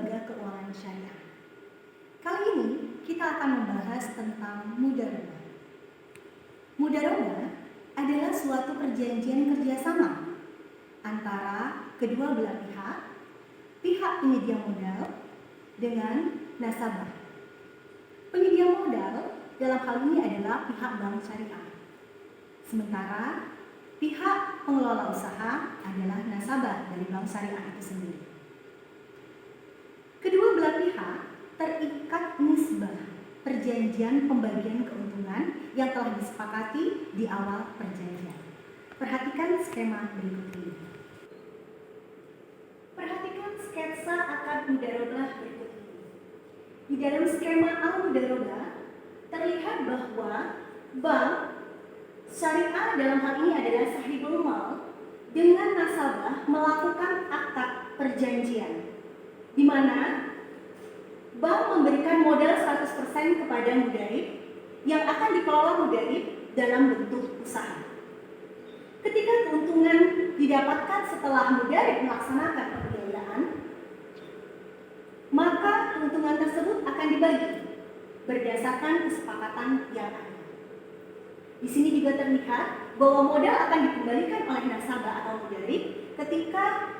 lembaga keuangan syariah. Kali ini kita akan membahas tentang mudharabah. Mudharabah adalah suatu perjanjian kerjasama antara kedua belah pihak penyedia modal dengan nasabah. Penyedia modal dalam hal ini adalah pihak bank syariah. Sementara pihak pengelola usaha adalah nasabah dari bank syariah itu sendiri. Kedua belah pihak terikat nisbah perjanjian pembagian keuntungan yang telah disepakati di awal perjanjian. Perhatikan skema berikut ini. Perhatikan sketsa akad mudharabah berikut ini. Di dalam skema al-mudharabah terlihat bahwa bank syariah dalam hal ini adalah sahibul mal dengan nasabah melakukan akad perjanjian di mana bank memberikan modal 100% kepada mudharib yang akan dikelola mudharib dalam bentuk usaha. Ketika keuntungan didapatkan setelah mudharib melaksanakan pembiayaan, maka keuntungan tersebut akan dibagi berdasarkan kesepakatan yang ada. Di sini juga terlihat bahwa modal akan dikembalikan oleh nasabah atau mudharib ketika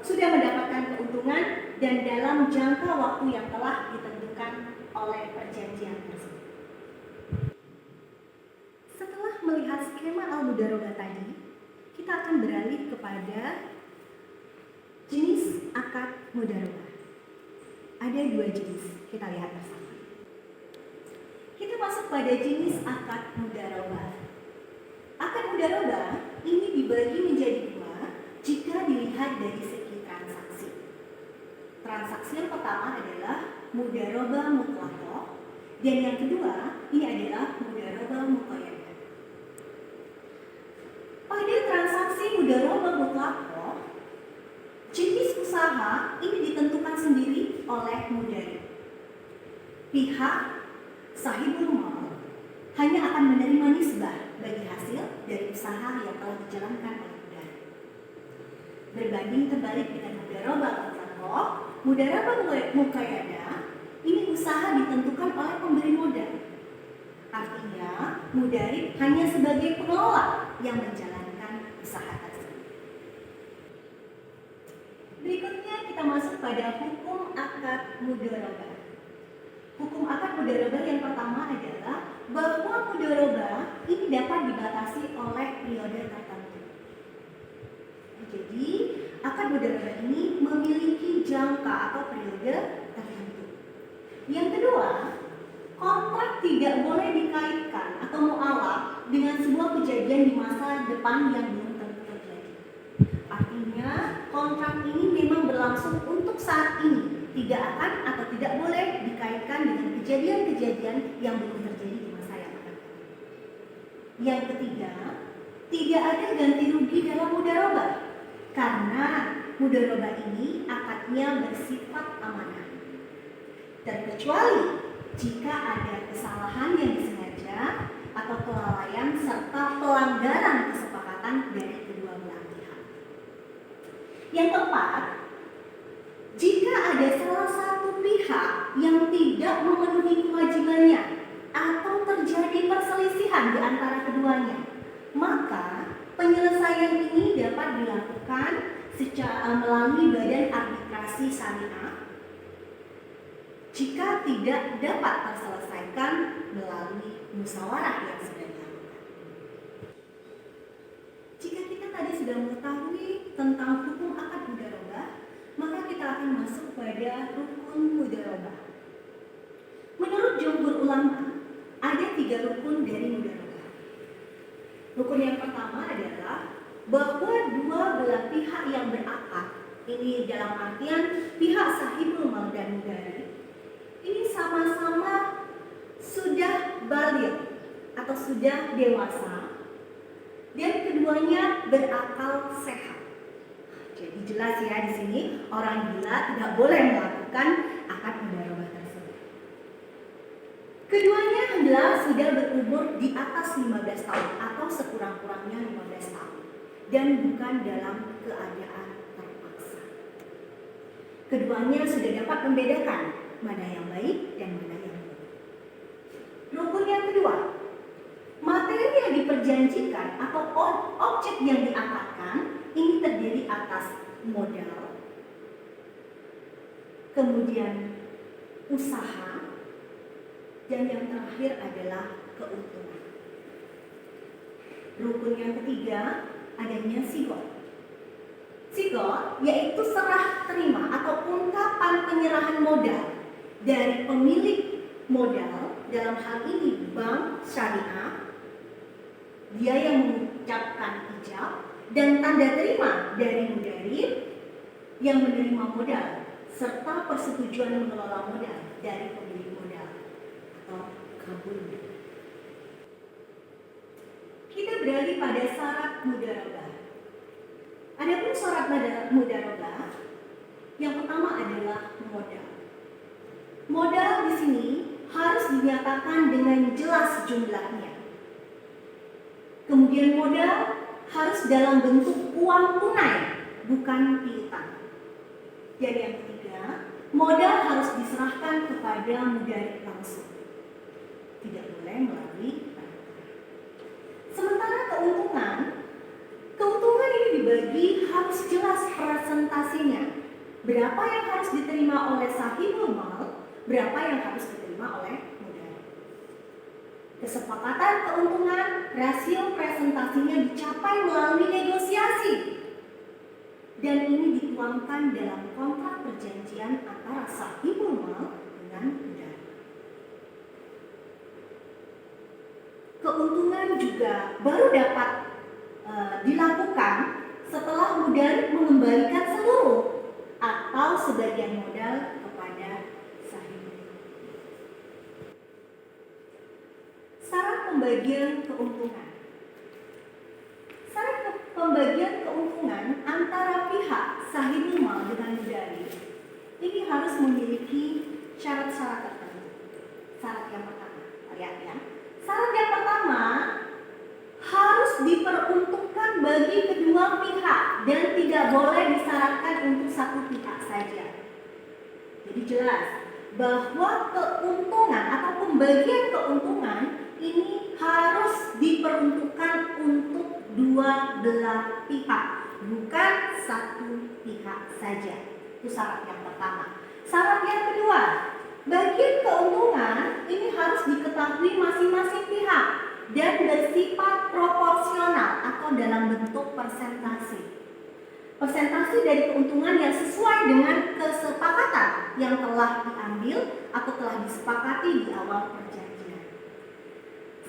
sudah mendapatkan keuntungan dan dalam jangka waktu yang telah ditentukan oleh perjanjian tersebut. Setelah melihat skema al-mudharabah tadi, kita akan beralih kepada jenis akad mudharabah. Ada dua jenis, kita lihat bersama. Kita masuk pada jenis akad mudharabah. Akad mudharabah ini dibagi menjadi dua jika dilihat dari segi transaksi. Transaksi yang pertama adalah mudharabah mutlaqah dan yang kedua ini adalah mudharabah muqayyadah. Pada transaksi mudharabah mutlaqah, jenis usaha ini ditentukan sendiri oleh mudharib. Pihak sahibul mal hanya akan menerima nisbah bagi hasil dari usaha yang telah dijalankan oleh mudharib. Berbanding terbalik dengan mudharabah mutlaqah, mudharabah muqayyadah ini usaha ditentukan oleh pemberi modal. Artinya, mudharib hanya sebagai pengelola yang menjalankan usaha tersebut. Berikutnya kita masuk pada hukum akad mudharabah. Hukum akad mudharabah yang pertama adalah bahwa mudharabah ini dapat dibatasi oleh periode tertentu. Jadi, akad mudharabah ini memiliki jangka atau periode tertentu. Yang kedua, kontrak tidak boleh dikaitkan atau mu'alaq dengan sebuah kejadian di masa depan yang belum tentu terjadi. Artinya, kontrak ini memang berlangsung untuk saat ini, tidak akan atau tidak boleh dikaitkan dengan kejadian-kejadian yang belum terjadi di masa yang akan datang. Yang ketiga, tidak ada ganti rugi dalam mudharabah karena mudharabah ini akadnya bersifat amanah. Terkecuali jika ada kesalahan yang disengaja atau kelalaian serta pelanggaran kesepakatan dari kedua belah pihak. Yang keempat, jika ada salah satu pihak yang tidak memenuhi kewajibannya atau terjadi perselisihan di antara keduanya, maka penyelesaian ini dapat dilakukan secara melalui badan arbitrasi syariah jika tidak dapat terselesaikan melalui musyawarah yang sudah dilakukan. Jika kita tadi sudah mengetahui tentang hukum akad mudharabah, maka kita akan masuk pada rukun mudharabah. Menurut jumhur ulama, ada 3 rukun dari mudharabah. Rukun yang pertama adalah bahwa dua belah pihak yang berakad, ini dalam artian pihak sahibul mal dan mudharib, ini sama-sama sudah baligh atau sudah dewasa dan keduanya berakal sehat. Jadi jelas ya di sini orang gila tidak boleh melakukan akad mudharabah tersebut. Keduanya adalah sudah berumur di atas 15 tahun atau sekurang-kurangnya 15 tahun dan bukan dalam keadaan terpaksa. Keduanya sudah dapat membedakan mana yang baik dan mana yang buruk. Rukun yang kedua, materi yang diperjanjikan atau objek yang diangkatkan ini terdiri atas modal, kemudian usaha, dan yang terakhir adalah keuntungan. Rukun yang ketiga adanya sigot. Sigot yaitu serah terima atau ungkapan penyerahan modal dari pemilik modal, dalam hal ini bank syariah, dia yang mengucapkan ijab, dan tanda terima dari mudarib yang menerima modal serta persetujuan mengelola modal dari pemilik modal atau kabul. Kita beralih pada syarat mudharabah. Adapun syarat mudharabah, yang pertama adalah modal. Modal di sini harus dinyatakan dengan jelas jumlahnya. Kemudian modal harus dalam bentuk uang tunai, bukan piutang. Dan yang ketiga, modal harus diserahkan kepada mudarib langsung, tidak boleh melalui perantara. Sementara keuntungan ini dibagi harus jelas presentasinya. Berapa yang harus diterima oleh sahibul mal, berapa yang harus diterima oleh mudarib. Kesepakatan keuntungan, rasio presentasinya dicapai melalui negosiasi. Dan ini dituangkan dalam kontrak perjanjian antara sahibul mal dengan mudarib. Keuntungan juga baru dapat dilakukan setelah mudarib mengembalikan seluruh atau sebagian modal kepada sahibul. Syarat pembagian keuntungan. Syarat pembagian keuntungan antara pihak sahibul mal dengan mudarib ini harus memiliki syarat-syarat tertentu. Syarat yang pertama, lihat ya. Syarat yang pertama harus diperuntukkan bagi kedua pihak dan tidak boleh disyaratkan untuk satu pihak saja. Jadi jelas bahwa keuntungan atau pembagian keuntungan ini harus diperuntukkan untuk dua belah pihak, bukan satu pihak saja. Itu syarat yang pertama. Syarat yang kedua, bagian keuntungan ini harus diketahui masing-masing pihak dan bersifat proporsional atau dalam bentuk persentase. Persentase dari keuntungan yang sesuai dengan kesepakatan yang telah diambil atau telah disepakati di awal perjanjian.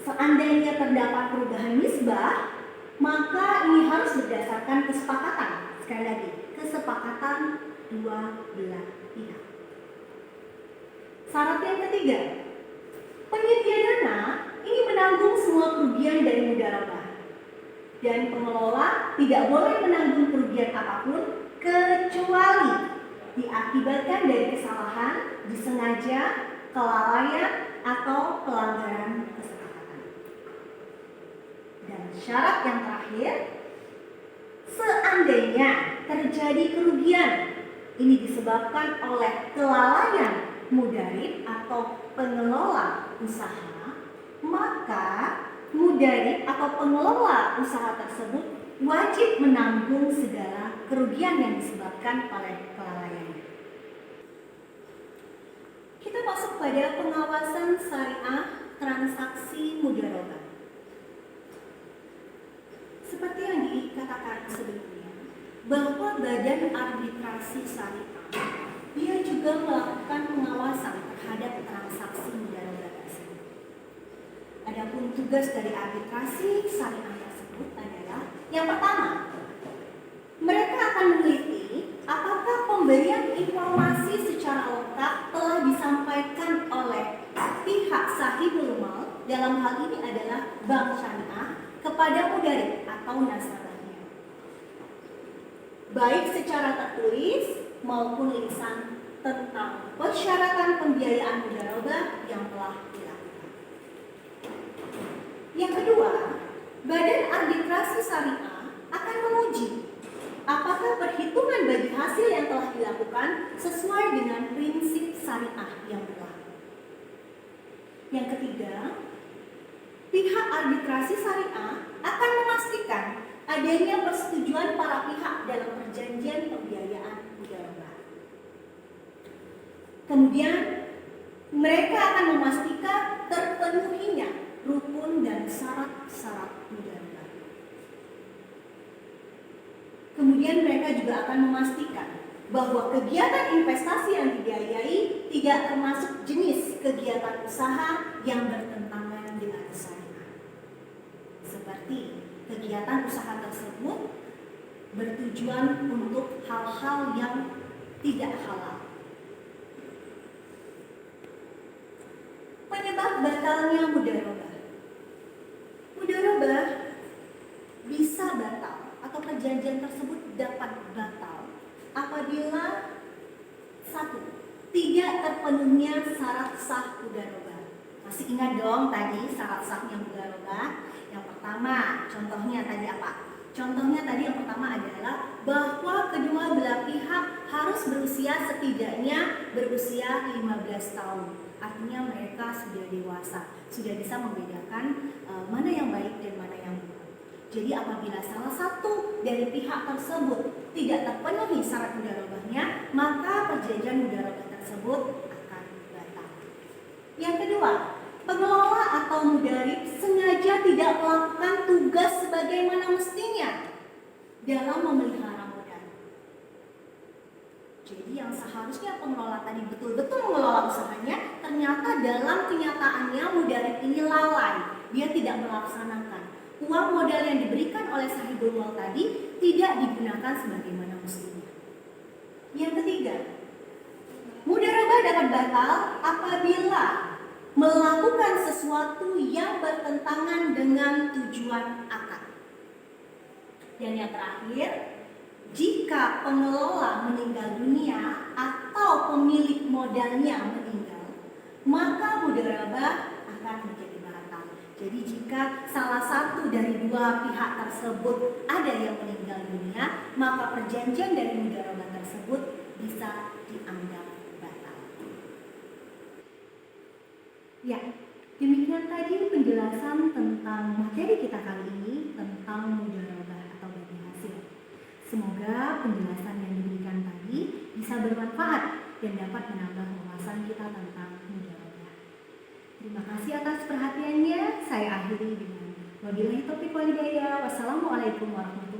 Seandainya terdapat perubahan nisbah, maka ini harus berdasarkan kesepakatan. Sekali lagi, kesepakatan dua belah pihak. Syarat yang ketiga, penyedia dana ini menanggung semua kerugian dari mudharabah, dan pengelola tidak boleh menanggung kerugian apapun kecuali diakibatkan dari kesalahan, disengaja, kelalaian, atau pelanggaran kesepakatan. Dan syarat yang terakhir, seandainya terjadi kerugian ini disebabkan oleh kelalaian mudarib atau pengelola usaha, maka mudarib atau pengelola usaha tersebut wajib menanggung segala kerugian yang disebabkan oleh kelalaian. Kita masuk pada pengawasan syariah transaksi mudharabah. Seperti yang dikatakan sebelumnya, bahwa Badan Arbitrasi Syariah dia juga melakukan pengawasan terhadap transaksi mudharabah tersebut. Adapun tugas dari arbitrasi syariah tersebut adalah yang pertama, mereka akan meneliti apakah pemberian informasi secara lengkap telah disampaikan oleh pihak sahibul mal, dalam hal ini adalah bank syariah, kepada mudarib atau nasabahnya, baik secara tertulis maupun lisan tentang persyaratan pembiayaan mudharabah yang telah dilakukan. Yang kedua, Badan Arbitrasi Syariah akan menguji apakah perhitungan bagi hasil yang telah dilakukan sesuai dengan prinsip syariah yang berlaku. Yang ketiga, pihak arbitrasi syariah akan memastikan adanya persetujuan para pihak dalam perjanjian pembiayaan mudharabah. Kemudian, mereka akan memastikan terpenuhinya rukun dan syarat-syarat mudharabah. Kemudian mereka juga akan memastikan bahwa kegiatan investasi yang dibiayai tidak termasuk jenis kegiatan usaha yang bertentangan dengan syariah. Seperti kegiatan usaha tersebut bertujuan untuk hal-hal yang tidak halal. Penyebab batalnya mudharabah. Mudharabah bisa batal atau perjanjian tersebut dapat batal apabila satu, tidak terpenuhnya syarat sah mudharabah. Masih ingat dong tadi syarat sahnya mudharabah? Yang pertama, contohnya tadi apa? Contohnya tadi yang pertama adalah bahwa kedua belah pihak harus setidaknya berusia 15 tahun. Artinya mereka sudah dewasa, sudah bisa membedakan mana yang baik dan mana yang buruk. Jadi apabila salah satu dari pihak tersebut tidak terpenuhi syarat mudharabahnya, maka perjanjian mudharabah tersebut akan batal. Yang kedua, pengelola atau mudarib sengaja tidak melakukan tugas sebagaimana mestinya dalam memelihara modal. Jadi yang seharusnya pengelola tadi betul-betul mengelola usahanya, ternyata dalam kenyataannya mudarib ini lalai. Dia tidak melaksanakan. Uang modal yang diberikan oleh sahibul mal tadi tidak digunakan sebagaimana mestinya. Yang ketiga, mudharabah dapat batal apabila melakukan sesuatu yang bertentangan dengan tujuan akad. Dan yang terakhir, jika pengelola meninggal dunia atau pemilik modalnya meninggal, maka mudharabah akan menjadi batal. Jadi jika salah satu dari dua pihak tersebut ada yang meninggal dunia, maka perjanjian dari mudharabah tersebut bisa dianggap batal. Ya, demikian tadi penjelasan tentang materi kita kali ini tentang mudharabah atau bagi hasil. Semoga penjelasan yang diberikan tadi bisa bermanfaat dan dapat menambah wawasan kita tentang mudharabah. Terima kasih atas perhatiannya. Saya akhiri dengan wabillahi taufiq wal hidayah. Wassalamualaikum warahmatullahi wabarakatuh.